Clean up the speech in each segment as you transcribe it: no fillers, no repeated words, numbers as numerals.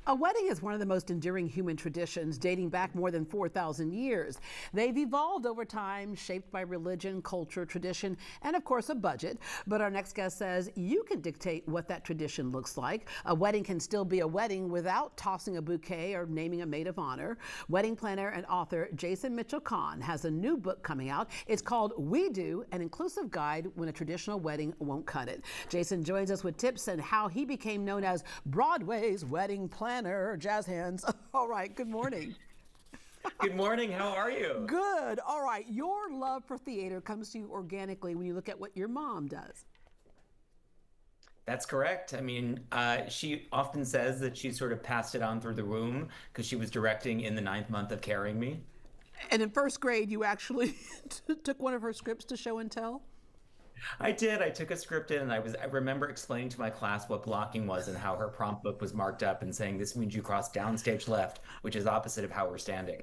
A wedding is one of the most enduring human traditions dating back more than 4,000 years. They've evolved over time, shaped by religion, culture, tradition, and of course a budget. But our next guest says you can dictate what that tradition looks like. A wedding can still be a wedding without tossing a bouquet or naming a maid of honor. Wedding planner and author Jason Mitchell Kahn has a new book coming out. It's called We Do, an inclusive guide when a traditional wedding won't cut it. Jason joins us with tips on how he became known as Broadway's wedding planner. Jazz hands. All right, good morning. Good morning, how are you? Good. All right, your love for theater comes to you organically when you look at what your mom does. That's correct. I mean, she often says that she sort of passed it on through the womb because she was directing in the ninth month of carrying me. And in first grade, you actually took one of her scripts to show and tell? I did. I took a script in and I remember explaining to my class what blocking was and how her prompt book was marked up and saying this means you cross downstage left, which is opposite of how we're standing.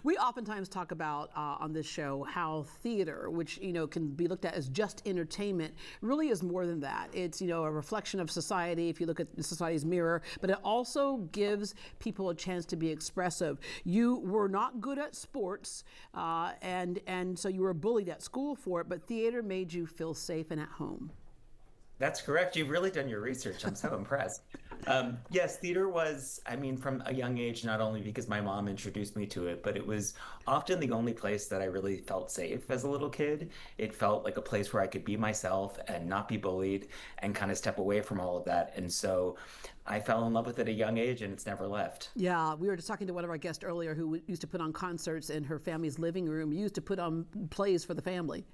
We oftentimes talk about on this show how theater, which can be looked at as just entertainment, really is more than that. It's a reflection of society if you look at society's mirror, but it also gives people a chance to be expressive. You were not good at sports, and so you were bullied at school for it, but theater made you feel safe and at home. That's correct. You've really done your research. I'm so impressed. Yes, theater was, from a young age, not only because my mom introduced me to it, but it was often the only place that I really felt safe as a little kid. It felt like a place where I could be myself and not be bullied and kind of step away from all of that. And so I fell in love with it at a young age and it's never left. Yeah, we were just talking to one of our guests earlier who used to put on concerts in her family's living room, used to put on plays for the family.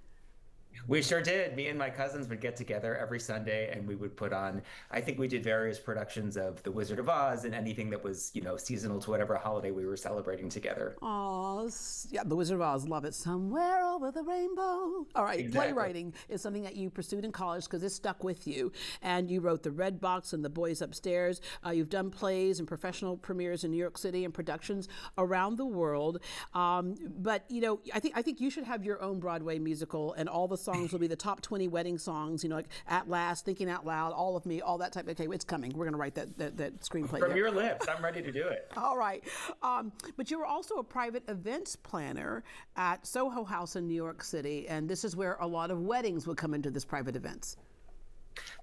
We sure did. Me and my cousins would get together every Sunday and we would put on, I think we did various productions of The Wizard of Oz and anything that was, seasonal to whatever holiday we were celebrating together. Oh, yeah, The Wizard of Oz, love it. Somewhere over the rainbow. All right, Exactly. Playwriting is something that you pursued in college because it stuck with you. And you wrote The Red Box and The Boys Upstairs. You've done plays and professional premieres in New York City and productions around the world. But, I think you should have your own Broadway musical and all the songs will be the top 20 wedding songs, like At Last, Thinking Out Loud, All of Me, all that type of, okay, it's coming. We're going to write that screenplay. From your lips, I'm ready to do it. All right. But you were also a private events planner at Soho House in New York City, and this is where a lot of weddings would come into this private events.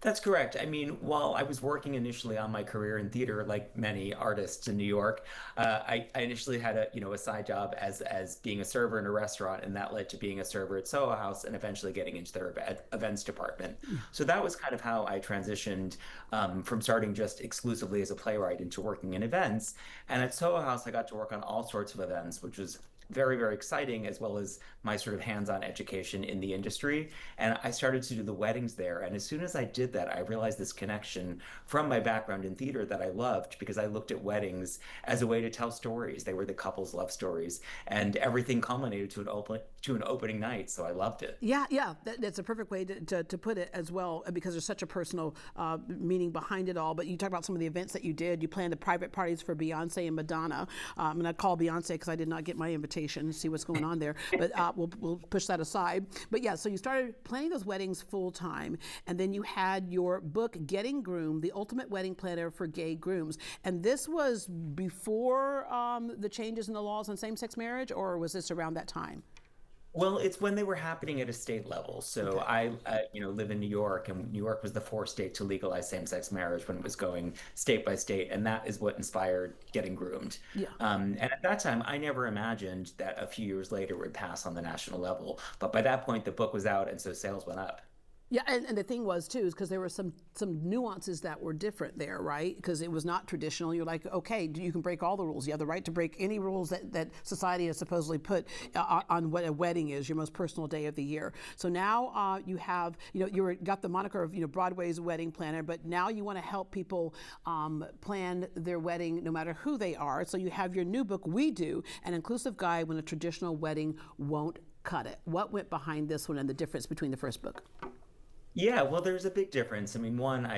That's correct. While I was working initially on my career in theater, like many artists in New York, I initially had a side job as being a server in a restaurant, and that led to being a server at Soho House and eventually getting into their events department. So that was kind of how I transitioned from starting just exclusively as a playwright into working in events. And at Soho House, I got to work on all sorts of events, which was very, very exciting, as well as my sort of hands-on education in the industry. And I started to do the weddings there. And as soon as I did that, I realized this connection from my background in theater that I loved because I looked at weddings as a way to tell stories. They were the couple's love stories, and everything culminated to an opening night. So I loved it. Yeah, that's a perfect way to put it as well, because there's such a personal meaning behind it all. But you talk about some of the events that you did. You planned the private parties for Beyonce and Madonna. And I call Beyonce because I did not get my invitation to see what's going on there, but we'll push that aside. But yeah, so you started planning those weddings full time, and then you had your book, Getting Groomed, the ultimate wedding planner for gay grooms. And this was before the changes in the laws on same-sex marriage, or was this around that time? Well, it's when they were happening at a state level. So Okay. I live in New York, and New York was the fourth state to legalize same-sex marriage when it was going state by state, and that is what inspired Getting Groomed. Yeah. And at that time, I never imagined that a few years later it would pass on the national level. But by that point, the book was out, and so sales went up. Yeah, and the thing was too, is because there were some nuances that were different there, right? Because it was not traditional. You're like, okay, you can break all the rules. You have the right to break any rules that society has supposedly put on what a wedding is, your most personal day of the year. So now you have, got the moniker of, Broadway's wedding planner, but now you want to help people plan their wedding no matter who they are. So you have your new book, We Do, an inclusive guide when a traditional wedding won't cut it. What went behind this one and the difference between the first book? Yeah, well, there's a big difference. I mean, one,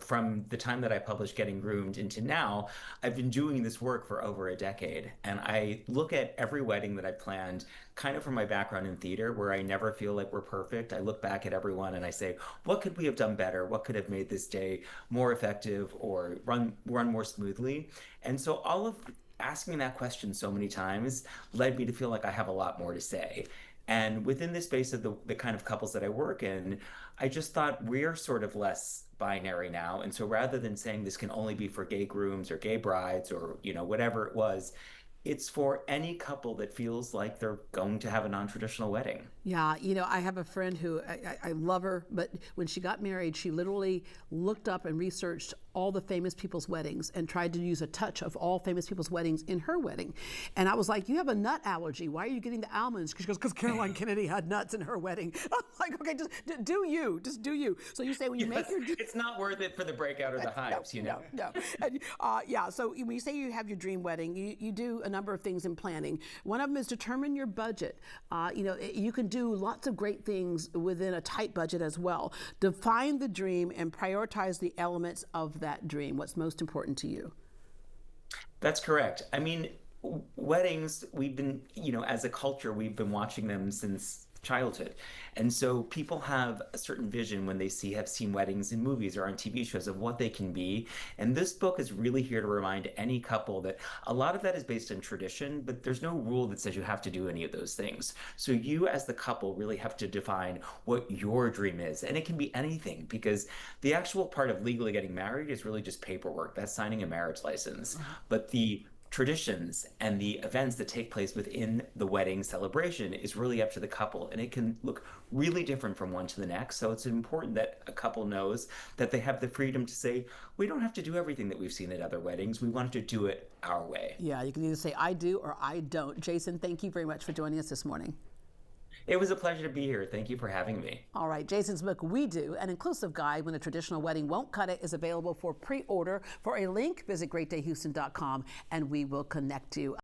from the time that I published Getting Groomed into now, I've been doing this work for over a decade. And I look at every wedding that I planned kind of from my background in theater, where I never feel like we're perfect. I look back at everyone and I say, what could we have done better? What could have made this day more effective or run more smoothly? And so all of asking that question so many times led me to feel like I have a lot more to say. And within the space of the kind of couples that I work in, I just thought we're sort of less binary now. And so rather than saying this can only be for gay grooms or gay brides or, whatever it was, it's for any couple that feels like they're going to have a non-traditional wedding. Yeah, I have a friend who I love her, but when she got married, she literally looked up and researched all the famous people's weddings and tried to use a touch of all famous people's weddings in her wedding. And I was like, you have a nut allergy. Why are you getting the almonds? She goes, because Caroline Kennedy had nuts in her wedding. I'm like, okay, just do you. Just do you. So you say when you make your... It's not worth it for the breakout or the hives, No. And, yeah, so when you say you have your dream wedding, you do a number of things in planning. One of them is determine your budget. You can do lots of great things within a tight budget as well. Define the dream and prioritize the elements of that dream. What's most important to you? That's correct. I mean, weddings, we've been, as a culture, we've been watching them since childhood. And so people have a certain vision when they have seen weddings in movies or on TV shows of what they can be. And this book is really here to remind any couple that a lot of that is based on tradition, but there's no rule that says you have to do any of those things. So you as the couple really have to define what your dream is. And it can be anything, because the actual part of legally getting married is really just paperwork. That's signing a marriage license. But the traditions and the events that take place within the wedding celebration is really up to the couple, and it can look really different from one to the next. So it's important that a couple knows that they have the freedom to say, we don't have to do everything that we've seen at other weddings. We want to do it our way. Yeah, you can either say I do or I don't. Jason, thank you very much for joining us this morning. It was a pleasure to be here. Thank you for having me. All right, Jason's book, We Do, an inclusive guide when a traditional wedding won't cut it, is available for pre-order. For a link, visit greatdayhouston.com and we will connect you.